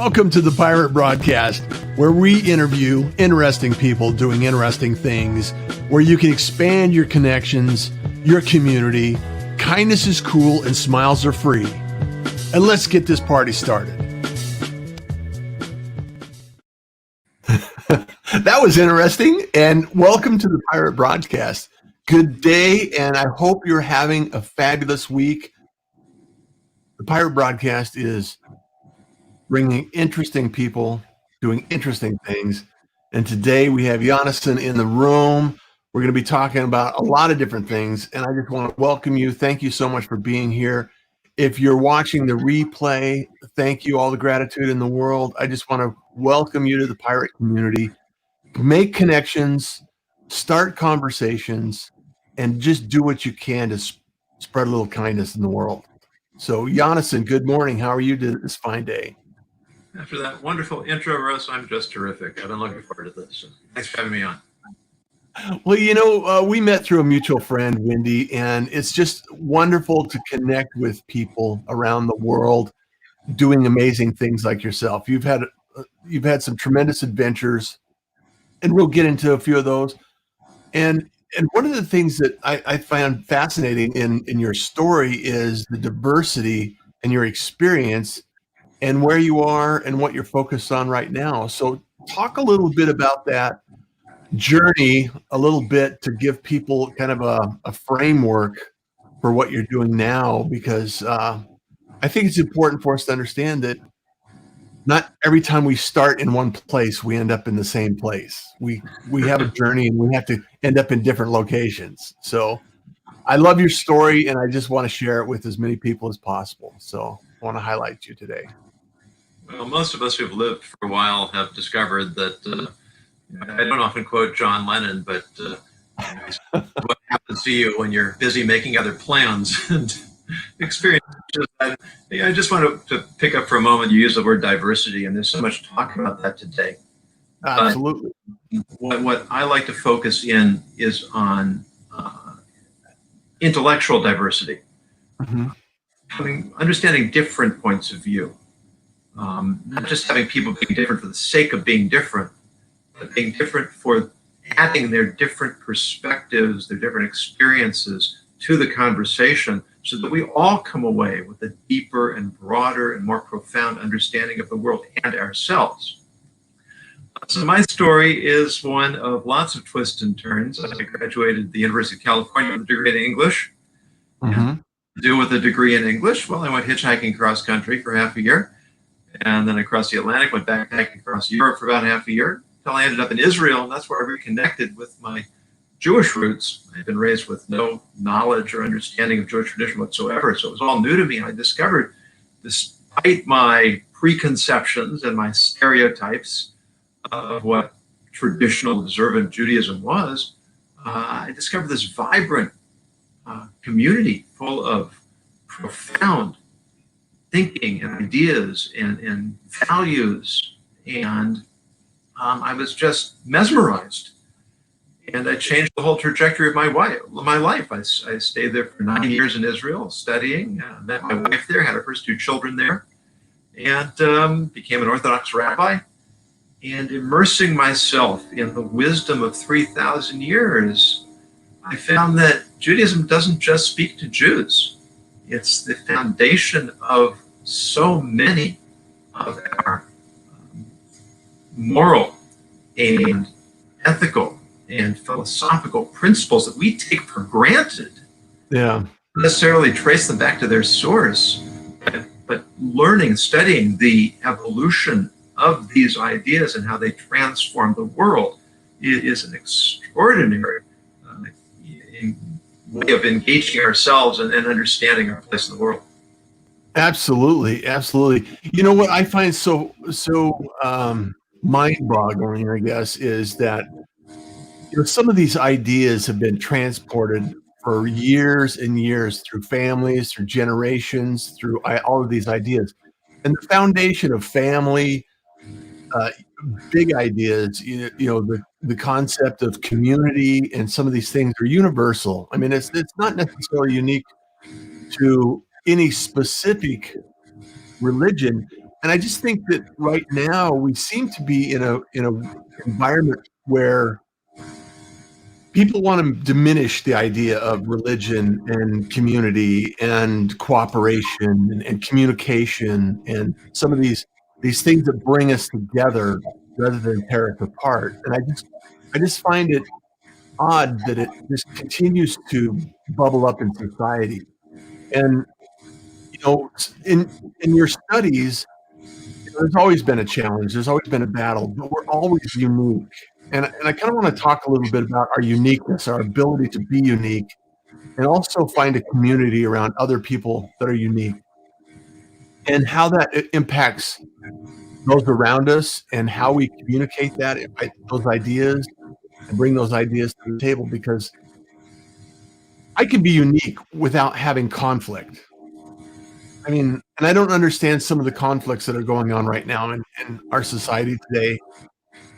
Welcome to the Pirate Broadcast, where we interview interesting people doing interesting things, where you can expand your connections, your community. Kindness is cool and smiles are free. And let's get this party started. That was interesting. And welcome to the Pirate Broadcast. Good day, and I hope you're having a fabulous week. The Pirate Broadcast is bringing interesting people, doing interesting things. And today we have Yonason in the room. We're going to be talking about a lot of different things. And I just want to welcome you. Thank you so much for being here. If you're watching the replay, thank you, all the gratitude in the world. I just want to welcome you to the pirate community. Make connections, start conversations, and just do what you can to spread a little kindness in the world. So, Yonason, good morning. How are you this fine day? After that wonderful intro, Russ, I'm just terrific. I've been looking forward to this. So thanks for having me on. Well, you know, we met through a mutual friend, Wendy, and it's just wonderful to connect with people around the world doing amazing things like yourself. You've had some tremendous adventures, and we'll get into a few of those. And one of the things that I found fascinating in your story is the diversity and your experience and where you are and what you're focused on right now. So talk a little bit about that journey a little bit to give people kind of a framework for what you're doing now, because I think it's important for us to understand that not every time we start in one place, we end up in the same place. We have a journey and we have to end up in different locations. So I love your story and I just want to share it with as many people as possible. So I want to highlight you today. Well, most of us who've lived for a while have discovered that I don't often quote John Lennon, but what happens to you when you're busy making other plans and experiences. I just want to pick up for a moment. You use the word diversity, and there's so much talk about that today. Absolutely. What I like to focus in is on intellectual diversity, understanding different points of view. Not just having people being different for the sake of being different, but being different for adding their different perspectives, their different experiences to the conversation, so that we all come away with a deeper and broader and more profound understanding of the world and ourselves. So my story is one of lots of twists and turns. I graduated the University of California with a degree in English. To do with a degree in English, well, I went hitchhiking cross country for half a year. And then I crossed the Atlantic, went backpacking across Europe for about half a year, until I ended up in Israel, and that's where I reconnected with my Jewish roots. I had been raised with no knowledge or understanding of Jewish tradition whatsoever, so it was all new to me. I discovered, despite my preconceptions and my stereotypes of what traditional observant Judaism was, I discovered this vibrant community full of profound thinking and ideas and values, and I was just mesmerized, and I changed the whole trajectory of my life. I stayed there for 9 years in Israel studying, met my wife there, had our first 2 children there, and became an Orthodox rabbi, and immersing myself in the wisdom of 3,000 years, I found that Judaism doesn't just speak to Jews. It's the foundation of so many of our moral and ethical and philosophical principles that we take for granted. Yeah. Not necessarily trace them back to their source, but learning, studying the evolution of these ideas and how they transform the world is an extraordinary way of engaging ourselves and understanding our place in the world. Absolutely. Absolutely. You know what I find so mind-boggling, I guess, is that some of these ideas have been transported for years and years through families, through generations, through all of these ideas. And the foundation of family, big ideas, the concept of community and some of these things are universal. I mean, it's not necessarily unique to any specific religion, And I just think that right now we seem to be in a environment where people want to diminish the idea of religion and community and cooperation and communication and some of these things that bring us together rather than tear us apart. And I just find it odd that it just continues to bubble up in society. And in your studies, there's always been a challenge. There's always been a battle, but we're always unique. And I kind of want to talk a little bit about our uniqueness, our ability to be unique, and also find a community around other people that are unique, and how that impacts those around us, and how we communicate those ideas and bring those ideas to the table. Because I can be unique without having conflict. I mean, and I don't understand some of the conflicts that are going on right now in our society today.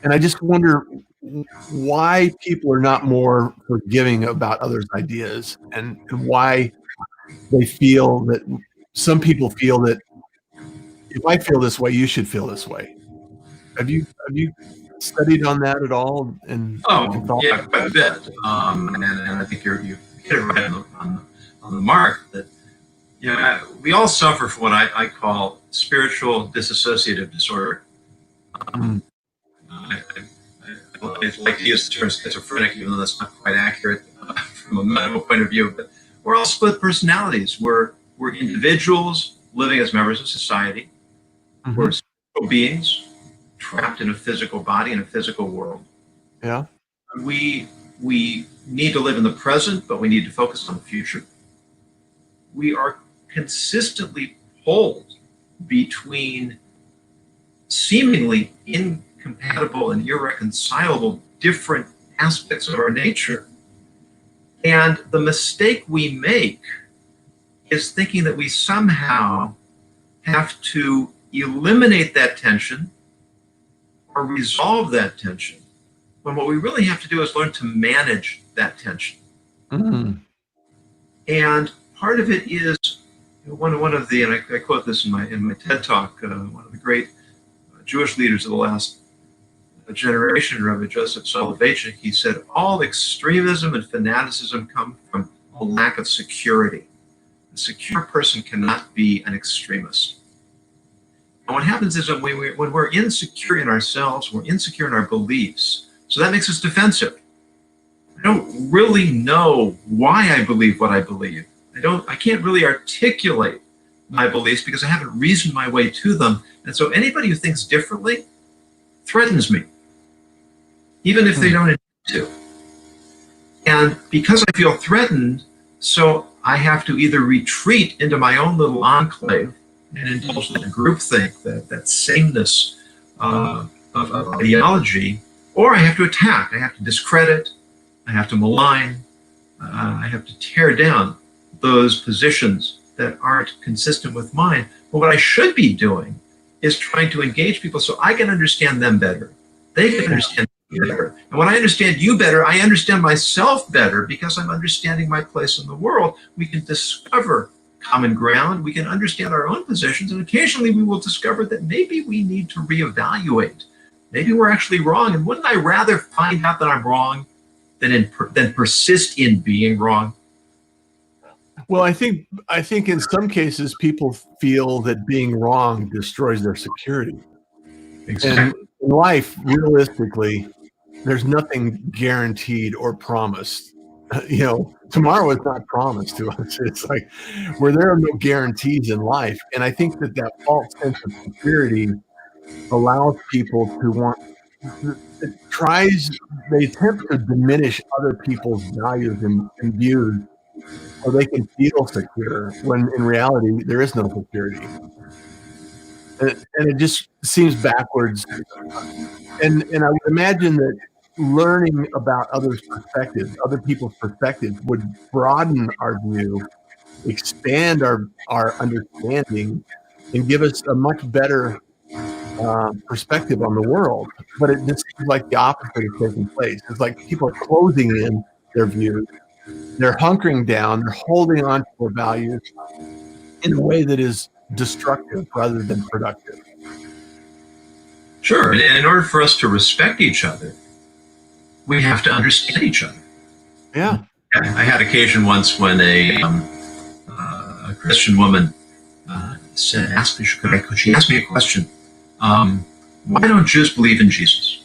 And I just wonder why people are not more forgiving about others' ideas, and why they feel that some people feel that if I feel this way, you should feel this way. Have you studied on that at all? And yeah, quite a bit. And I think you hit it right on the mark that we all suffer from what I call spiritual dissociative disorder. I like to use the term schizophrenic, even though that's not quite accurate from a medical point of view. But we're all split personalities. We're individuals living as members of society. Mm-hmm. We're spiritual beings trapped in a physical body, in a physical world. Yeah. We need to live in the present, but we need to focus on the future. We are consistently pulled between seemingly incompatible and irreconcilable different aspects of our nature. And the mistake we make is thinking that we somehow have to eliminate that tension or resolve that tension, when what we really have to do is learn to manage that tension. Mm-hmm. And part of it is one of the, and I quote this in my TED talk, one of the great Jewish leaders of the last generation, Rabbi Joseph Soloveitchik, he said, all extremism and fanaticism come from a lack of security. A secure person cannot be an extremist. And what happens is when we're insecure in ourselves, we're insecure in our beliefs. So that makes us defensive. I don't really know why I believe what I believe. I can't really articulate my beliefs because I haven't reasoned my way to them. And so anybody who thinks differently threatens me, even if they don't intend to. And because I feel threatened, so I have to either retreat into my own little enclave and indulge in groupthink, that sameness of ideology, or I have to attack. I have to discredit. I have to malign. I have to tear down those positions that aren't consistent with mine. But what I should be doing is trying to engage people so I can understand them better. They can understand me better. And when I understand you better, I understand myself better because I'm understanding my place in the world. We can discover common ground. We can understand our own positions. And occasionally we will discover that maybe we need to reevaluate. Maybe we're actually wrong. And wouldn't I rather find out that I'm wrong than persist in being wrong? Well, I think in some cases people feel that being wrong destroys their security. Exactly. And in life, realistically, there's nothing guaranteed or promised. Tomorrow is not promised to us. It's like there are no guarantees in life. And I think that false sense of security allows people to they attempt to diminish other people's values and views so they can feel secure, when in reality there is no security. And it just seems backwards. And I would imagine that learning about other people's perspectives would broaden our view, expand our understanding, and give us a much better perspective on the world. But it just seems like the opposite is taking place. It's like people are closing in their views. They're hunkering down. They're holding on to their values in a way that is destructive rather than productive. Sure. And in order for us to respect each other, we have to understand each other. Yeah. I had occasion once when a Christian woman asked me, could she ask me a question? Why don't Jews believe in Jesus?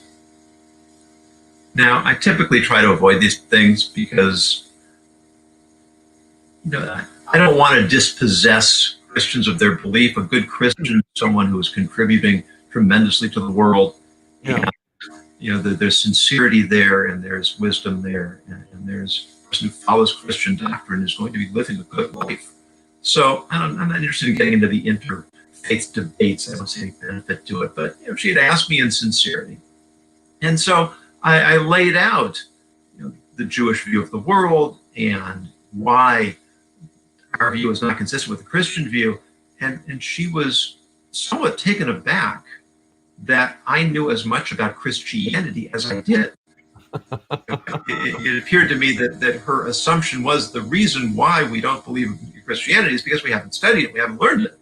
Now, I typically try to avoid these things because, I don't want to dispossess Christians of their belief. A good Christian is someone who is contributing tremendously to the world. Yeah. And, there's sincerity there, and there's wisdom there, and there's a person who follows Christian doctrine is going to be living a good life. So I'm not interested in getting into the interfaith debates. I don't see any benefit to it. But she had asked me in sincerity. And so I laid out the Jewish view of the world and why our view is not consistent with the Christian view. And she was somewhat taken aback that I knew as much about Christianity as I did. It appeared to me that her assumption was the reason why we don't believe in Christianity is because we haven't studied it, we haven't learned it.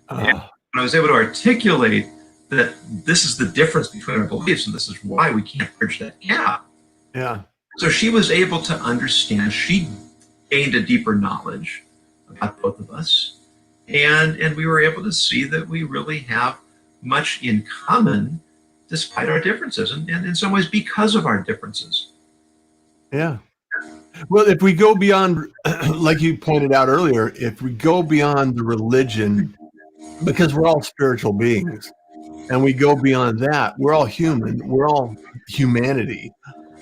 And I was able to articulate that this is the difference between our beliefs, and this is why we can't bridge that gap. Yeah. So she was able to understand. She gained a deeper knowledge about both of us, and we were able to see that we really have much in common despite our differences, and in some ways because of our differences. Yeah. Well, if we go beyond, like you pointed out earlier, if we go beyond the religion, because we're all spiritual beings, and we go beyond that, we're all human, we're all humanity.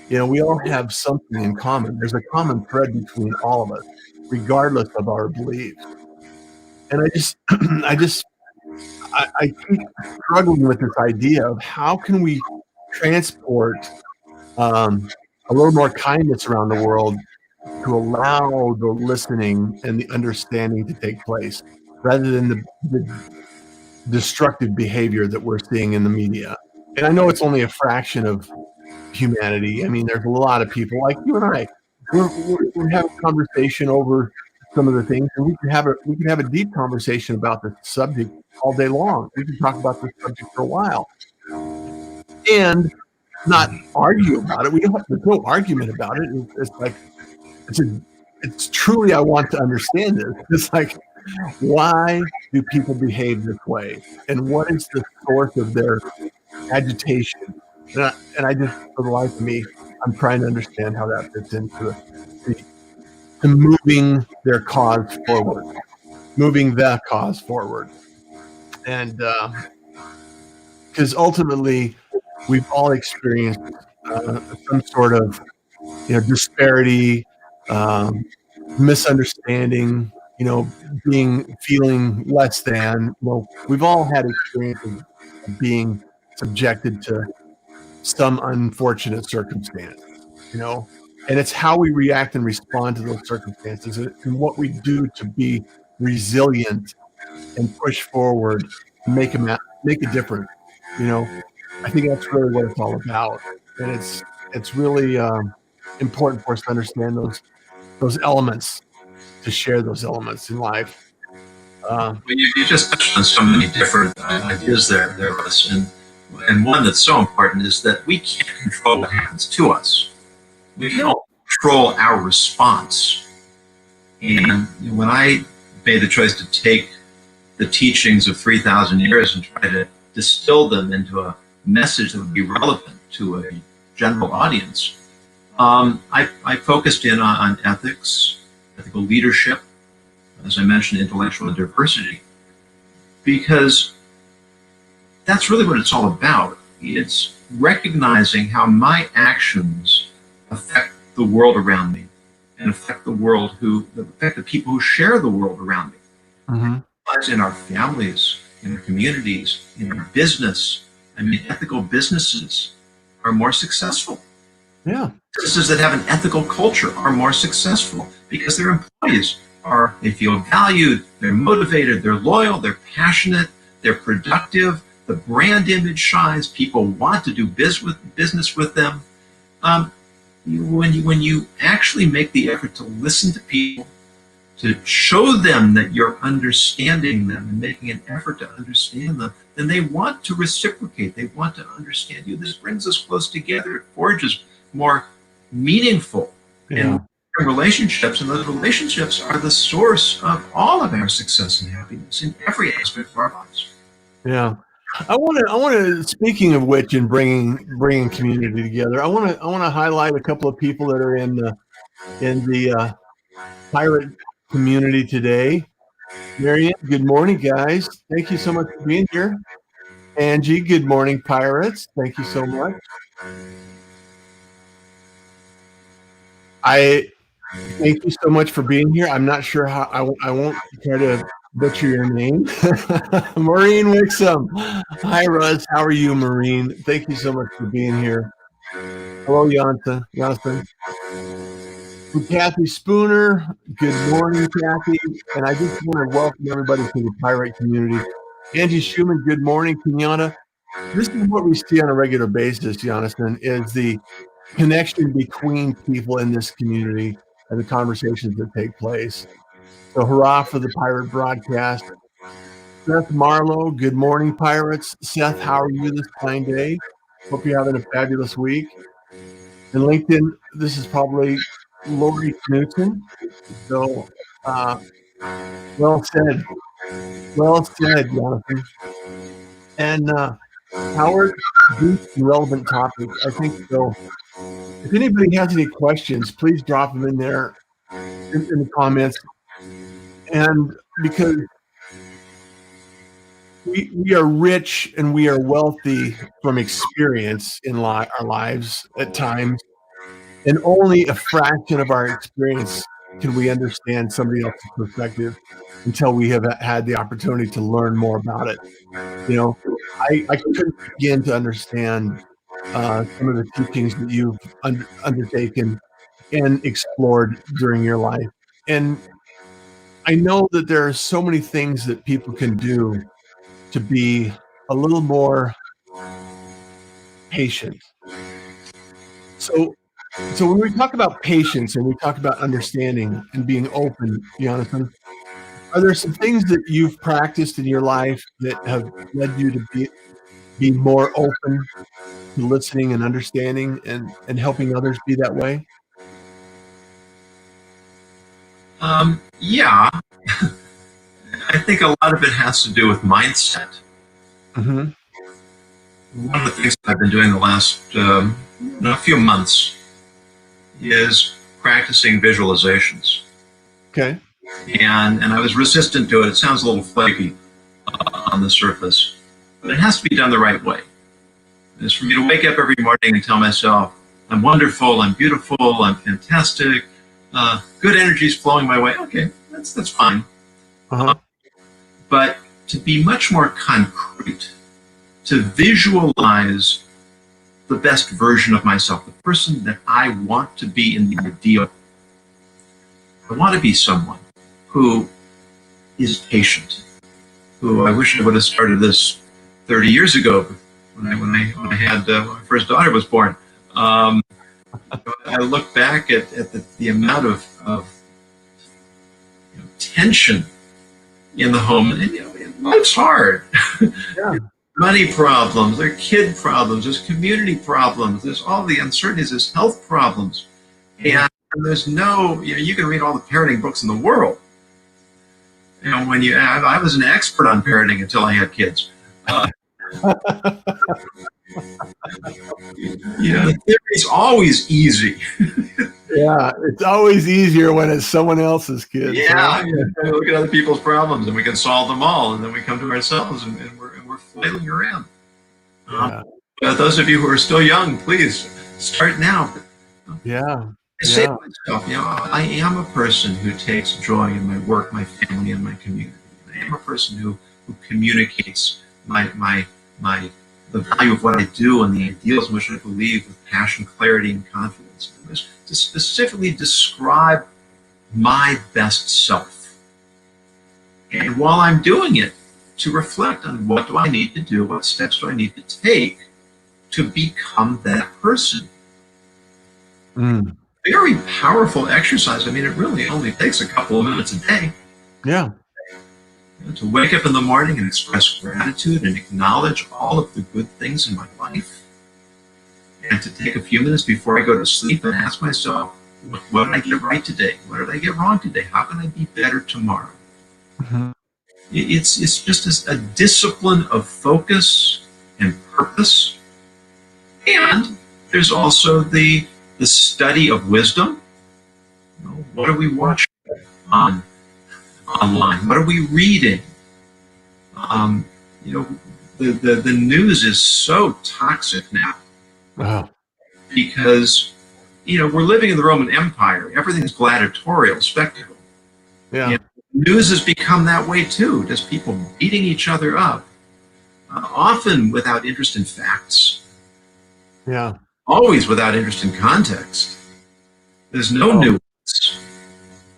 We all have something in common. There's a common thread between all of us, regardless of our beliefs. And I keep struggling with this idea of how can we transport a little more kindness around the world to allow the listening and the understanding to take place, rather than the destructive behavior that we're seeing in the media. And I know it's only a fraction of humanity. I mean, there's a lot of people like you and I. We're having a conversation over some of the things, and we can have a deep conversation about this subject all day long. We can talk about this subject for a while and not argue about it. There's no argument about it. It's like it's truly, I want to understand this. It's like, why do people behave this way, and what is the source of their agitation? And I just, for the life of me, I'm trying to understand how that fits into to moving their cause forward, moving the cause forward. And because ultimately, we've all experienced some sort of disparity, misunderstanding, feeling less than. We've all had experiences of being subjected to some unfortunate circumstance, and it's how we react and respond to those circumstances and what we do to be resilient and push forward, make a difference. I think that's really what it's all about, and it's really important for us to understand those elements, to share those elements in life. You just touched on so many different ideas there, Russ, and one that's so important is that we can't control what happens to us. We can control our response. And when I made the choice to take the teachings of 3,000 years and try to distill them into a message that would be relevant to a general audience, I focused in on ethics, ethical leadership, as I mentioned, intellectual diversity, because that's really what it's all about. It's recognizing how my actions affect the world around me and affect the people who share the world around me. Mm-hmm. In our families, in our communities, in our business. I mean, ethical businesses are more successful. Yeah. Businesses that have an ethical culture are more successful because their employees they feel valued, they're motivated, they're loyal, they're passionate, they're productive, the brand image shines, people want to do business with them. When you actually make the effort to listen to people, to show them that you're understanding them and making an effort to understand them, then they want to reciprocate. They want to understand you. This brings us close together. It forges more meaningful and relationships, and those relationships are the source of all of our success and happiness in every aspect of our lives. Yeah. I want to, speaking of which, and bringing community together, I want to highlight a couple of people that are in the pirate community today. Marianne, good morning, guys. Thank you so much for being here. Angie, good morning, pirates. Thank you so much. I thank you so much for being here. I'm not sure how I won't try to butcher your name. Maureen Wixom. Hi, Russ. How are you, Maureen? Thank you so much for being here. Hello, Yonason. Kathy Spooner. Good morning, Kathy. And I just want to welcome everybody to the pirate community. Angie Schumann, good morning, Kenyatta. This is what we see on a regular basis, Yonason, is the connection between people in this community and the conversations that take place. So hurrah for the pirate broadcast. Seth Marlowe, good morning, pirates. Seth, how are you this fine day? Hope you're having a fabulous week. And LinkedIn, this is probably Lori Knudsen. So well said. Well said, Jonathan. And Howard, deep and relevant topic. I think so. If anybody has any questions, please drop them in there in the comments. And because we are rich and we are wealthy from experience in our lives at times, and only a fraction of our experience can we understand somebody else's perspective until we have had the opportunity to learn more about it. You know, I couldn't begin to understand some of the teachings that you've undertaken and explored during your life. And I know that there are so many things that people can do to be a little more patient. So when we talk about patience and we talk about understanding and being open, Jonathan, are there some things that you've practiced in your life that have led you to be more open to listening and understanding and helping others be that way? Yeah. I think a lot of it has to do with mindset. Mm-hmm. One of the things that I've been doing the last few months is practicing visualizations. Okay. And I was resistant to it. It sounds a little flaky on the surface, but it has to be done the right way. It's for me to wake up every morning and tell myself, I'm wonderful, I'm beautiful, I'm fantastic, good energy is flowing my way. Okay, that's fine. Uh-huh. But to be much more concrete, to visualize the best version of myself, the person that I want to be in the ideal. I want to be someone who is patient, who I wish I would have started this 30 years ago when I had my first daughter was born. I look back at the amount of tension in the home, and life's hard. Yeah. Money problems, there are kid problems, there's community problems, there's all the uncertainties, there's health problems. And there's no, you can read all the parenting books in the world. I was an expert on parenting until I had kids. The theory's always easy. Yeah, it's always easier when it's someone else's kids. Yeah, we look at other people's problems and we can solve them all, and then we come to ourselves and we're flailing around. Those of you who are still young, please start now. Yeah. I say to myself, I am a person who takes joy in my work, my family, and my community. I am a person who communicates the value of what I do and the ideals in which I believe with passion, clarity, and confidence. To specifically describe my best self. And while I'm doing it, to reflect on what do I need to do, what steps do I need to take to become that person. very powerful exercise. I mean, it really only takes a couple of minutes a day. Yeah. To wake up in the morning and express gratitude and acknowledge all of the good things in my life. And to take a few minutes before I go to sleep and ask myself, what did I get right today? What did I get wrong today? How can I be better tomorrow? Mm-hmm. It's just a discipline of focus and purpose. And there's also the study of wisdom. You know, what are we watching online? What are we reading? You know, the news is so toxic now. Wow. Because, you know, we're living in the Roman Empire. Everything's gladiatorial, spectacle. Yeah. And news has become that way too, just people beating each other up, often without interest in facts, Yeah. always without interest in context. There's no nuance.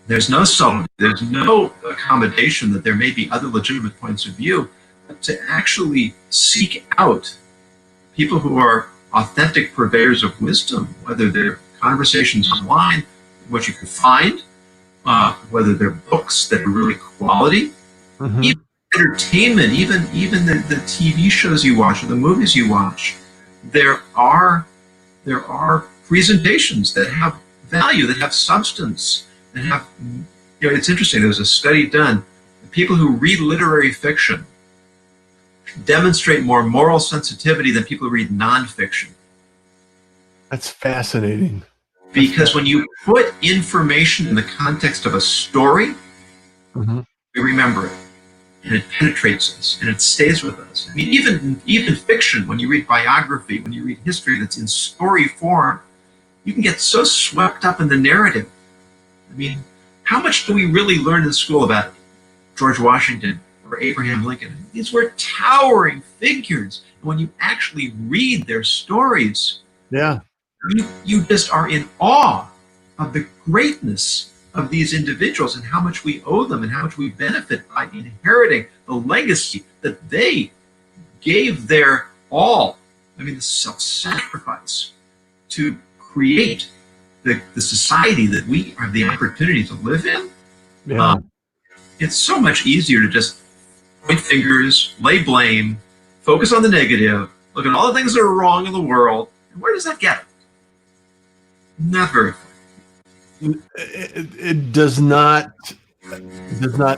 There's no subtlety. There's no accommodation that there may be other legitimate points of view. But to actually seek out people who are authentic purveyors of wisdom, whether they're conversations online, what you can find, whether they're books that are really quality, Mm-hmm. even entertainment, even the TV shows you watch or the movies you watch, there are presentations that have value, that have substance, that have, you know, it's interesting. There was a study done. The people who read literary fiction demonstrate more moral sensitivity than people who read nonfiction. That's fascinating. Because when you put information in the context of a story, Mm-hmm. we remember it, and it penetrates us, and it stays with us. I mean, even fiction, when you read biography, when you read history that's in story form, you can get so swept up in the narrative. I mean, how much do we really learn in school about George Washington or Abraham Lincoln? These were towering figures. And when you actually read their stories, Yeah. you just are in awe of the greatness of these individuals and how much we owe them and how much we benefit by inheriting the legacy that they gave their all. I mean, the self-sacrifice to create the society that we have the opportunity to live in. Yeah. It's so much easier to just point fingers, lay blame, focus on the negative, look at all the things that are wrong in the world. And where does that get us? Not very far. It does not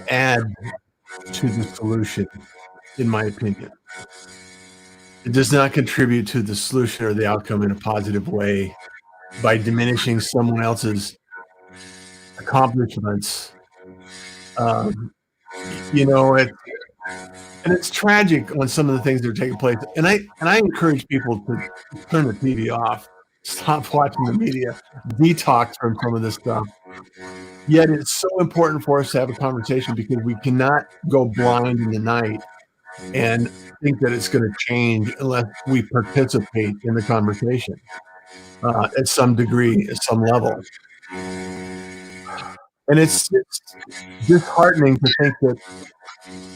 add to the solution, in my opinion. It does not contribute to the solution or the outcome in a positive way by diminishing someone else's accomplishments. You know, and it's tragic when some of the things that are taking place. And I encourage people to turn the TV off, stop watching the media, detox from some of this stuff. Yet it's so important for us to have a conversation because we cannot go blind in the night and think that it's going to change unless we participate in the conversation at some degree, at some level. And it's disheartening to think that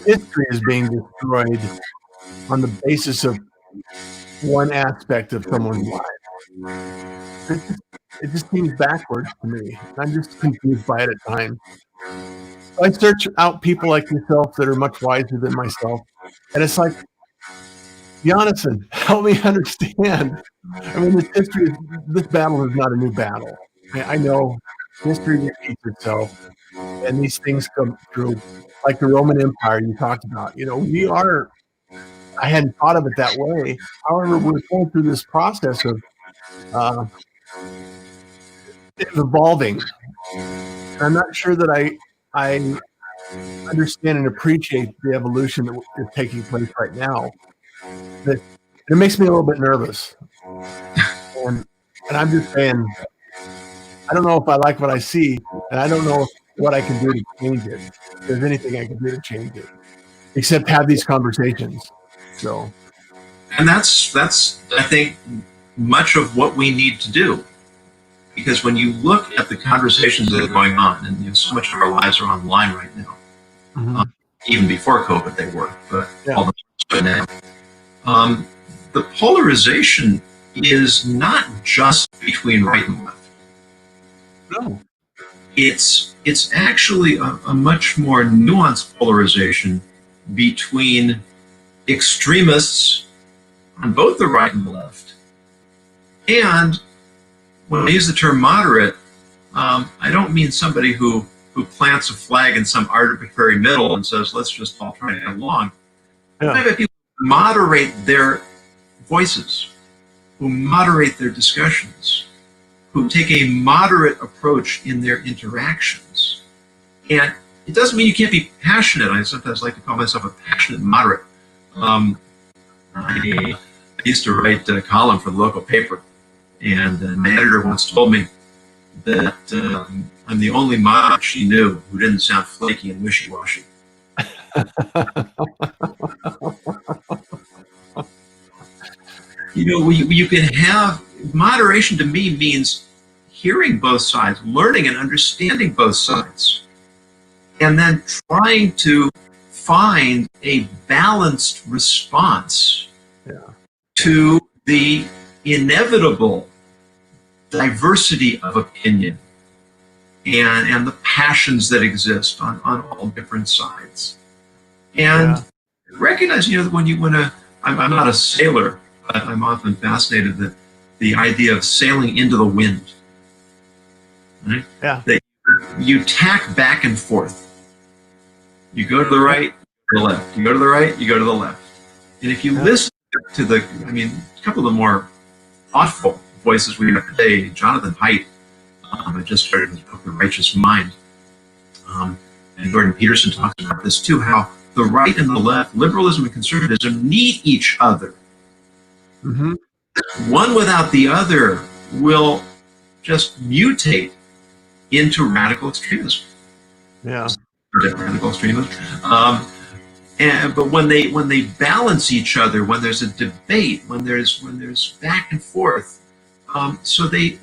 history is being destroyed on the basis of one aspect of someone's life. It just seems backwards to me. I'm just confused by it at times. I search out people like yourself that are much wiser than myself, and it's like, Yonason, help me understand. I mean, this battle is not a new battle. I know history repeats itself, and these things come through, like the Roman Empire you talked about. You know, I hadn't thought of it that way. However, we're going through this process of evolving. I'm not sure that I understand and appreciate the evolution that is taking place right now. It makes me a little bit nervous. And I'm just saying, I don't know if I like what I see, and I don't know what I can do to change it. If there's anything I can do to change it, except have these conversations. So, and that's I think much of what we need to do, because when you look at the conversations that are going on, and you know, so much of our lives are online right now. mm-hmm. Even before COVID, they were, but Yeah. all the now. The polarization is not just between right and left. No. It's actually a much more nuanced polarization between extremists on both the right and the left. And when I use the term moderate, I don't mean somebody who plants a flag in some arbitrary middle and says, let's just all try to get along. Yeah. I have people who moderate their voices, who moderate their discussions, who take a moderate approach in their interactions. And it doesn't mean you can't be passionate. I sometimes like to call myself a passionate moderate. I used to write a column for the local paper, and my editor once told me that I'm the only moderate she knew who didn't sound flaky and wishy-washy. You can have moderation. To me, means hearing both sides, learning and understanding both sides, and then trying to find a balanced response to the inevitable diversity of opinion and the passions that exist on all different sides. And recognize, I'm not a sailor, but I'm often fascinated that the idea of sailing into the wind. Right? Yeah. That you tack back and forth. You go to the right, to the left. You go to the right, you go to the left. And if you listen to a couple of the more thoughtful voices we have today, Jonathan Haidt, I just started his book, The Righteous Mind. And Jordan Peterson talks about this too, how the right and the left, liberalism and conservatism, need each other. Mm-hmm. One without the other will just mutate into radical extremism. Yeah. Radical extremism. But when they balance each other, when there's a debate, when there's back and forth, so they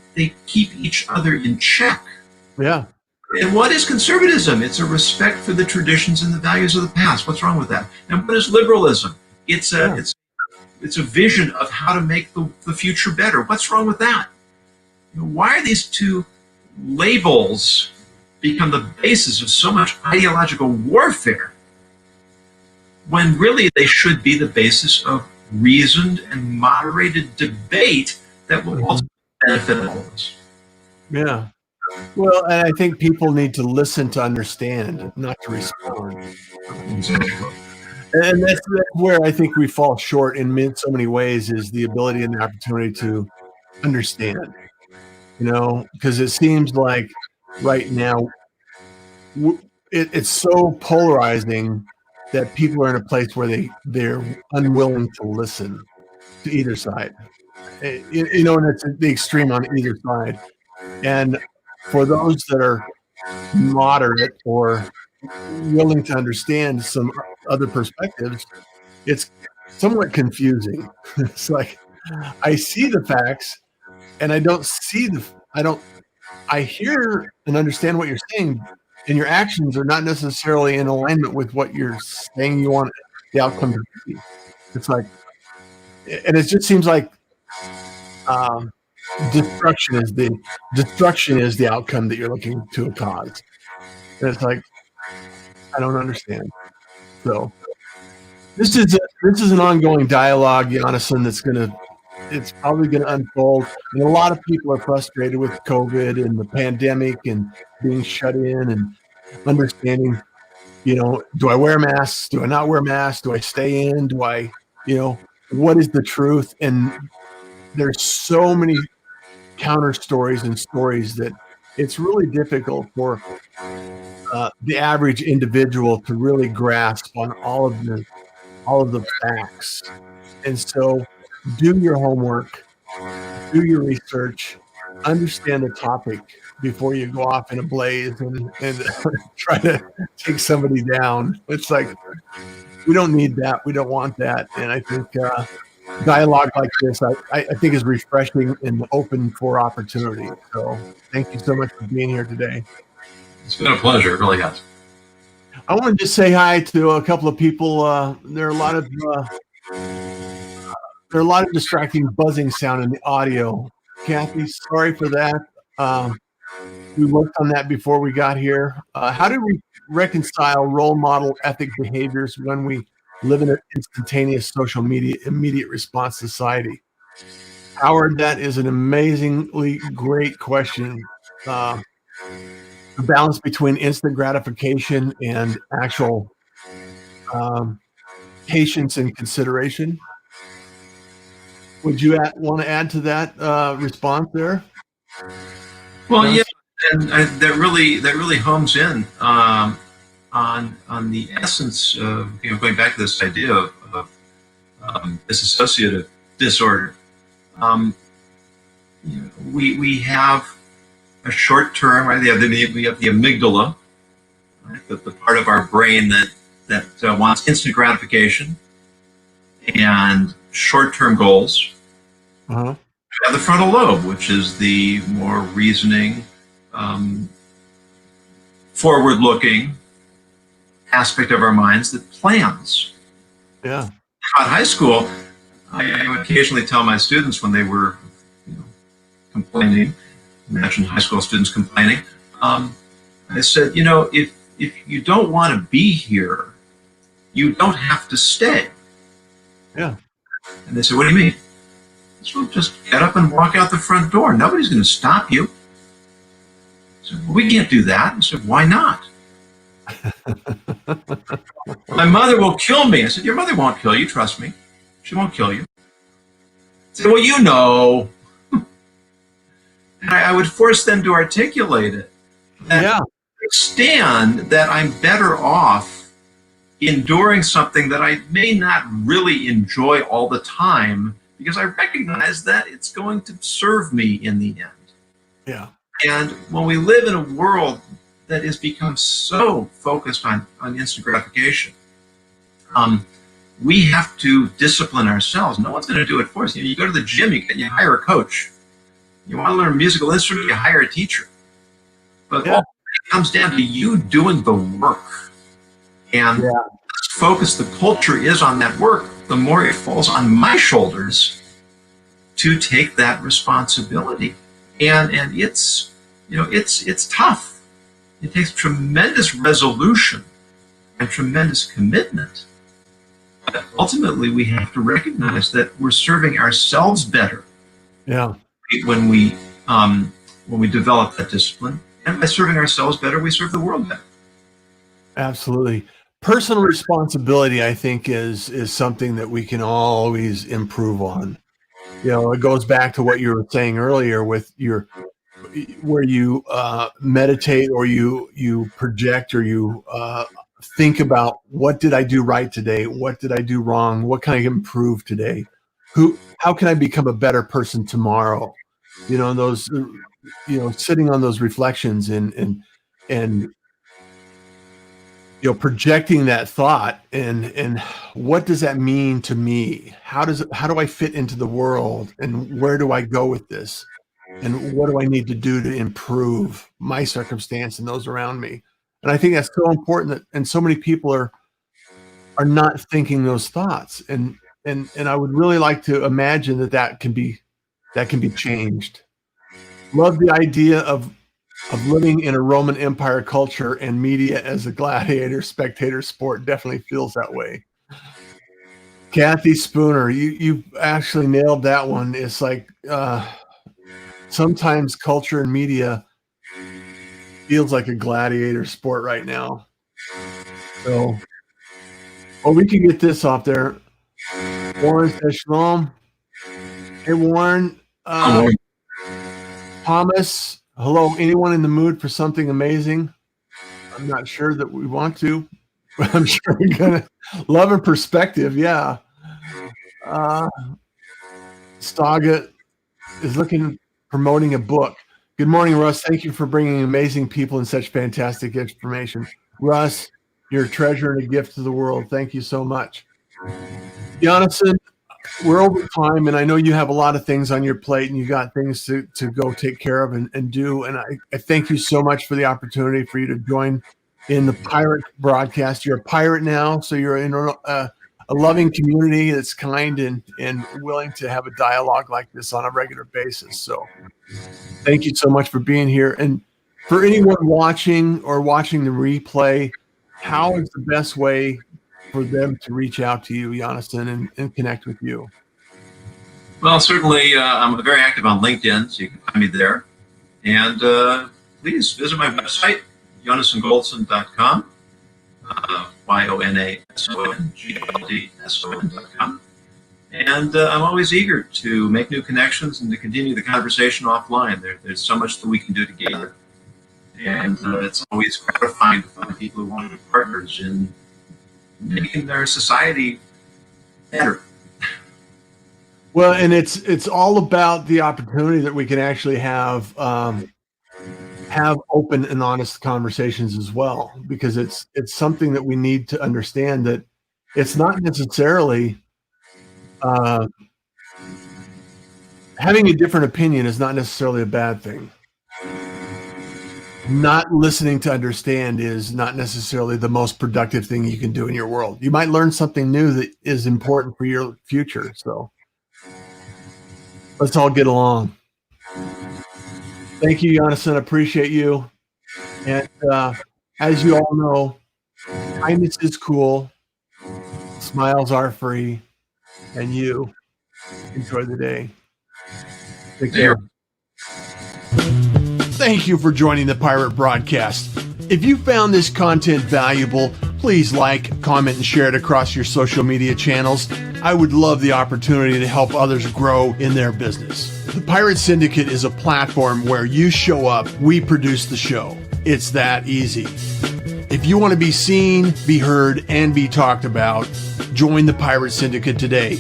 keep each other in check. Yeah. And what is conservatism? It's a respect for the traditions and the values of the past. What's wrong with that? And what is liberalism? It's a vision of how to make the future better. What's wrong with that? Why are these two labels become the basis of so much ideological warfare, when really they should be the basis of reasoned and moderated debate that will also benefit all of us? Yeah. Well, and I think people need to listen to understand, not to respond. And that's where I think we fall short in so many ways, is the ability and the opportunity to understand. Because it seems like right now it's so polarizing that people are in a place where they're unwilling to listen to either side. And it's the extreme on either side. And for those that are moderate or willing to understand some other perspectives, it's somewhat confusing. It's like, I see the facts and I don't see I hear and understand what you're saying, and your actions are not necessarily in alignment with what you're saying you want the outcome to be. It's like, and it just seems like destruction is the outcome that you're looking to cause. And it's like, I don't understand. So this is an ongoing dialogue, Yonason, it's probably going to unfold. And a lot of people are frustrated with COVID and the pandemic and being shut in and understanding, do I wear masks? Do I not wear masks? Do I stay in? Do I, what is the truth? And there's so many counter stories and stories that it's really difficult for the average individual to really grasp on all of the facts. And so do your homework, do your research, understand the topic before you go off in a blaze and try to take somebody down. It's like, we don't need that. We don't want that. And I think dialogue like this, I think, is refreshing and open for opportunity. So thank you so much for being here today. It's been a pleasure. It really has. I want to just say hi to a couple of people. There are a lot of distracting buzzing sound in the audio. Kathy, sorry for that. We worked on that before we got here. How do we reconcile role model ethic behaviors when we live in an instantaneous social media immediate response society? Howard, that is an amazingly great question. The balance between instant gratification and actual patience and consideration. Would you want to add to that response there? Well, yeah, and that really homes in on the essence of going back to this idea of dissociative disorder. We have a short term, right? We have the amygdala, right? The part of our brain that wants instant gratification and short term goals. Uh-huh. We have the frontal lobe, which is the more reasoning, forward looking aspect of our minds that plans. Yeah. At high school, I would occasionally tell my students when they were complaining, imagine high school students complaining, I said, if you don't want to be here, you don't have to stay. Yeah. And they said, what do you mean? I said, well, just get up and walk out the front door. Nobody's going to stop you. I said, well, we can't do that. I said, why not? My mother will kill me. I said, your mother won't kill you, trust me. She won't kill you. I said, well, you know. And I would force them to articulate it. Yeah. Understand that I'm better off enduring something that I may not really enjoy all the time because I recognize that it's going to serve me in the end. Yeah. And when we live in a world that has become so focused on instant gratification, we have to discipline ourselves. No one's going to do it for us. You go to the gym, you hire a coach. You want to learn a musical instrument, you hire a teacher. But all it comes down to you doing the work. And the focus the culture is on that work, the more it falls on my shoulders to take that responsibility. And it's it's tough. It takes tremendous resolution and tremendous commitment. But ultimately, we have to recognize that we're serving ourselves better. Yeah. When we develop that discipline, and by serving ourselves better, we serve the world better. Absolutely. Personal responsibility, I think, is something that we can always improve on. It goes back to what you were saying earlier with where you meditate or you project or you think about what did I do right today? What did I do wrong? What can I improve today? How can I become a better person tomorrow? Those, sitting on those reflections and projecting that thought and what does that mean to me? How do I fit into the world and where do I go with this? And what do I need to do to improve my circumstance and those around me? And I think that's so important and so many people are not thinking those thoughts. And I would really like to imagine that can be changed. Love the idea of living in a Roman Empire culture and media as a gladiator spectator sport. Definitely feels that way. Kathy Spooner, you actually nailed that one. It's like sometimes culture and media feels like a gladiator sport right now. So, we can get this off there. Warren says shalom. Hey, Warren. Thomas, hello. Anyone in the mood for something amazing? I'm not sure that we want to, but I'm sure we're going to. Love and perspective, yeah. Staga is promoting a book. Good morning, Russ. Thank you for bringing amazing people and such fantastic information. Russ, you're a treasure and a gift to the world. Thank you so much. Yonason, we're over time, and I know you have a lot of things on your plate, and you got things to go take care of and do. And I thank you so much for the opportunity for you to join in the pirate broadcast. You're a pirate now, so you're in a a loving community that's kind and willing to have a dialogue like this on a regular basis. So thank you so much for being here. And for anyone watching the replay, how is the best way for them to reach out to you, Yonason, and connect with you? Well, certainly, I'm very active on LinkedIn, so you can find me there. And please visit my website, YonasonGoldson.com, YONASONGOLDSON.com. And I'm always eager to make new connections and to continue the conversation offline. There's so much that we can do together. And it's always gratifying to find people who want to be partners in making their society better. Well, and it's all about the opportunity that we can actually have open and honest conversations as well, because it's something that we need to understand, that it's not necessarily having a different opinion is not necessarily a bad thing. Not listening to understand is not necessarily the most productive thing you can do in your world. You might learn something new that is important for your future. So let's all get along. Thank you, Yonason. Appreciate you. And as you all know, kindness is cool, smiles are free, and you enjoy the day. Take care. Thank you for joining the Pirate Broadcast. If you found this content valuable, please like, comment, and share it across your social media channels. I would love the opportunity to help others grow in their business. The Pirate Syndicate is a platform where you show up, we produce the show. It's that easy. If you want to be seen, be heard, and be talked about, join the Pirate Syndicate today.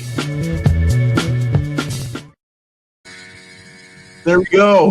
There we go.